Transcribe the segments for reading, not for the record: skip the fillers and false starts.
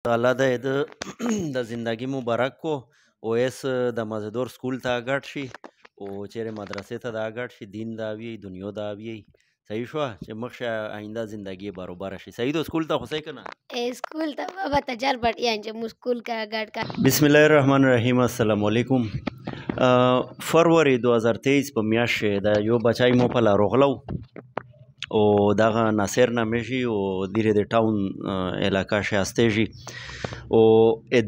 الله د د د زندگی مبارک کو او اس د مزدور سکول ته اگړ شي او چیرې مدرسې ته دا اگړ شي دین دا وی دنیا دا وی صحیح شو چې مخشه آینده زندگی برابر شي صحیح دو سکول ته خو صحیح کنه स्कूल तो बाबा तजार बढ़िया है जब स्कूल का गार्ड का بسم الله الرحمن الرحیم السلام علیکم فروری 2023 په میاشت د یو بچای مو په لار غلو او دغه ناصر نامشي او دیره د ټاون علاقه شاستېږي او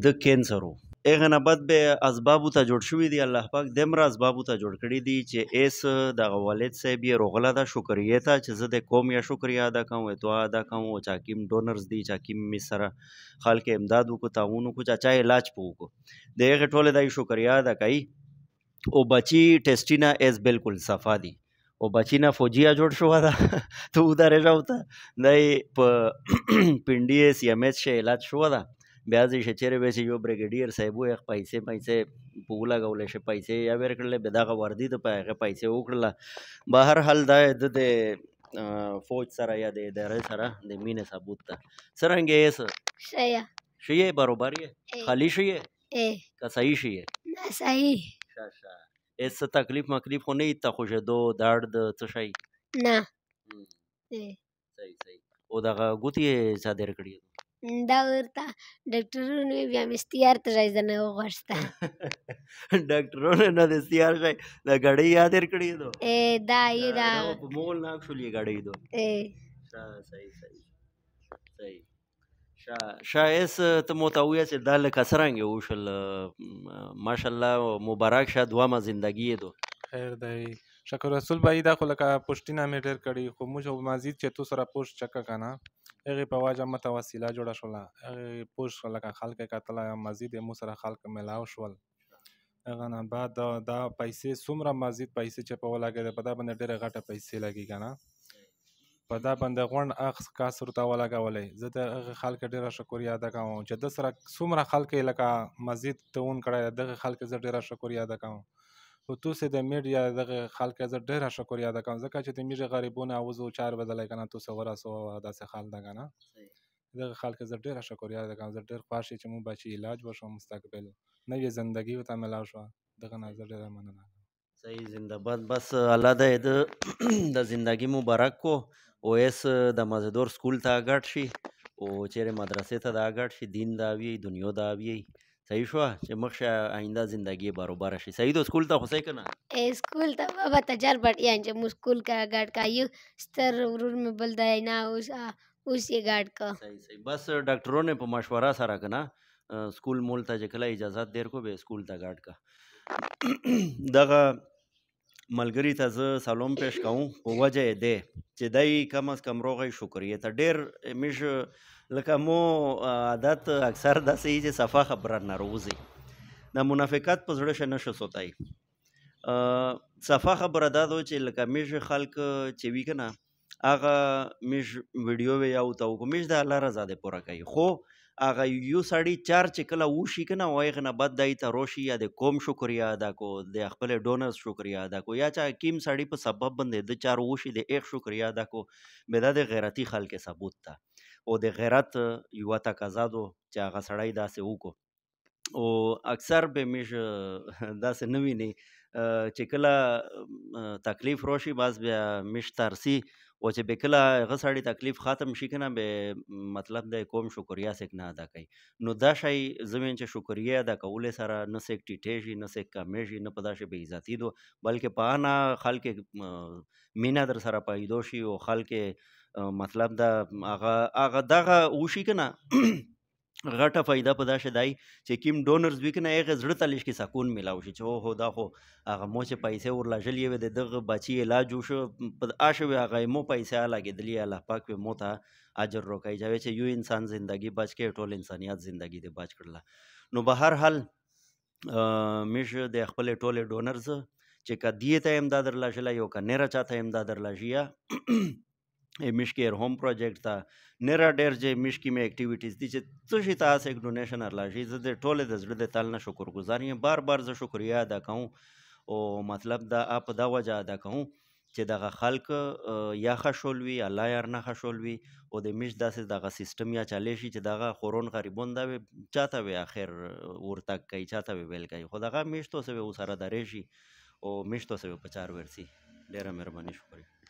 د کینسرو اغه نه بعد به اسباب ته جوړ شوی دی الله پاک دمر اسباب ته جوړ کړی دی چې ایس د والد صاحب یې روغله دا شکریا ته چې زه د قوم یا شکریا ادا کوم دعا ادا کوم او چاکیم ډونرز دی چاکیم می سره خلک امداد وکړو تعاون وکړو چا علاج پوکو دغه ټوله د شکریا ادا کوي او بچی ټیسټینا ایز بالکل صفا دی او بچی نه فوجیا جوړ شو دا تو ودارې راوته دای په پینډي سی ام ایچ علاج شو دا بیا چې چیرې به چې یو بریګیډیر صاحب وي پیسې په ولګولې شي پیسې یا ورکړلې به دغه وردی د هغه پیسې وکړله به هر حال دا د فوج سره یا د ادارې سره د مینې ثبوت ته څرنګه یې شیا شي برابر یې خالی شي اے که صحیح شي ना صحیح شاشه ایس تکلیف مکلیف خو نه ته خوشدو درد څه شي ना صحیح او دغه ګوتې چا در کړی دا ورته ډاکټرونو بیا مستیار ته راځي نه وغوښته ډاکټرونو نه د سیار شي د غړی یاد در کړی دو اے دا یی دا په مول نه اکچولی غړی دو اے صحیح شایس ته متویه چې د لکه سرنګ وشل ماشاءالله مبارک شه دوامه زندگی دو خیر دی شکر رسول بھائی دا خو لکه پوښتنه مې ډېر کړي خو موږ مزید چې تو سره پوښت چکه کنه هغې په واجه مته وسیله جوړه شوله هغې پوښت لکه خلک یې کتله مزید یې مو سره خلک میلاو شول هغه نه بعد دا پیسې څومره مزید پیسې چې په ولګېدې په دا باندې ډېرې غټه پیسې لګي که نه په دا باندې غونډ اخ کاس ورته ولګولی زه د هغې خلک ډېره شکریه ادا کوم چې ده سره څومره خلک یې لکه مزید تعاون کړی دغه خلک زه ډېره شکریه ادا کوم خو توسې د میډیا دغه خلک زه ډېره شکریه ادا کوم ځکه چې د میږ غریبونه اوزو چار بدلی که نه توسې ورسو داسې حال ده که نه دغه خلک زه ډېره شکریه ادا کوم زه ډېر خوښ یم چې مونږ بچي علاج وشو مستقبل نوې زندگی ورته میلاو شوه دغه نه زه ډېره مننه صحیح زنده باد بس الله د زندگی مبارک کو او ایس د مزدور سکول ته اگړ شي او چیرې مدرسې ته دا اگړ شي دین دا وی دنیا دا وی صحیح شو چې مخشه آینده زندگی برابر شي صحیح دو سکول ته خو صحیح کنه स्कूल तो बाबा तजार बढ़िया है जब स्कूल का गार्ड का यू स्तर रूल में बल दे ना उस ये गार्ड का صحیح بس ډاکټرونو نه په مشوره سره کنه سکول مول ته چې کله اجازه دیر کو به سکول ته ګاډ کا دغه ملګری ته زه سلام پیش کوم په وجه دی چې دای کم از کم روغی شکریه ته ډیر میش لکه مو عادت اکثر داسې چې صفه خبره نه روزي د منافقت په زړه شنه شو سوتای صفه خبره دا دو چې لکه میش خلک چې وی کنه هغه میش ویډیو وی او ته کو میش د الله رضا ده پوره کوي خو هغه یو سړی چار چې کله وشي کنه وایغه نه بد دای ته روشي یا د قوم شکریا ادا کو د خپل ډونرز شکریا ادا کو یا چا کیم سړی په سبب باندې د چار وشي د ایک شکریا ادا کو به د غیرتی خلک ثبوت تا او د غیرت یو تقاضا دو چې هغه سړی داسې وکړو او اکثر به میش داسې نوی نه چې کله تکلیف روشي باز بیا میش ترسي او چې به کله هغه سړی تکلیف ختم شي کنه به مطلب د قوم شکریا سک نه ادا کوي نو دا شی زمين چې شکریا ادا کول سره نه سک ټیټېږي نه سک کمېږي نه پداشه به عزتي دو بلکې په انا خلک مینا در سره پیدا شي او خلک مطلب دا هغه دغه وشي کنه غټه فائدہ په دا شدای چې کیم ډونرز وکنه هغه زړه تلش کې سکون ملاو شي چې هو دا خو هغه مو چې پیسې ورلا جلې و دغه بچي علاج وشو په آشه هغه مو پیسې لګیدلی الله پاک په موته اجر روکای جاوي چې یو انسان زندگی بچ کې ټول انسانيت زندگی دې بچ کړله نو به هر حال میشه د خپل ټول ډونرز چې کدی ته امداد درلاشله یو کنه را چاته امداد درلاشیا مشکیر ہوم پروجیکٹ تا نرا ډیر چې مشکی می اکټیویټیز دي چې څه شي تاسو یک ډونیشن ارلاشي زه د ټوله د زړه د تل نه شکر گزار یم بار بار زه شکریا ادا کوم او مطلب دا اپ دا وجه ادا کوم چې دغه خلک یا ښه شول وي الله یار نه ښه شول وي او د میش داسې دغه سیستم یا چلی شي چې دغه خورون غریبون دا وي چاته وي آخر ورتګ کوي چاته وي ویل کوي خو دغه میشتو سوی او سره درې شي او میشتو سوی په چار ورسي ډېره مهرباني شکریه